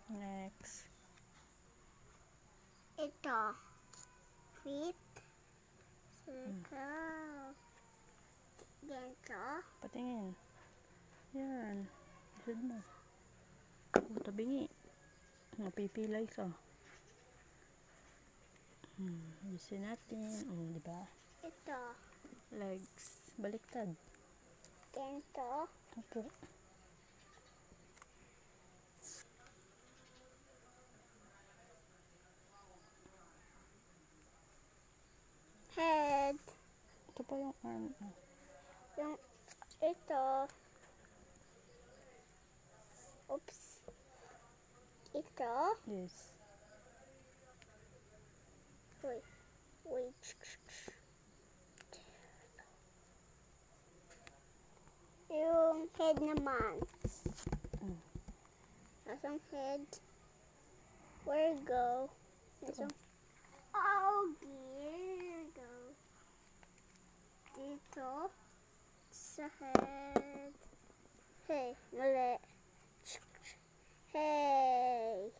Next. Ito. Feet. Circle. Ganito. Patingin. Yan. Isod mo. Tabingi. Mapipilay ka. Ayusin natin. Diba? Ito. Legs. Baliktad. Ganito. Opo. Head. Ito pa yung arm. Yung ito. Oops. Ito. Yes. Wait. Yung head naman. Nasang head. Where go? Nasang... Oh, here go. Dito. Sa head. Hey, mali. Hey.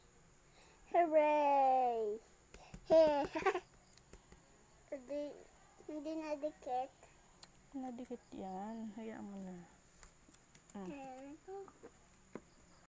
Hooray. Hey. Hindi nadikit. Nadikit yan. Hayaan mo na. Ganito.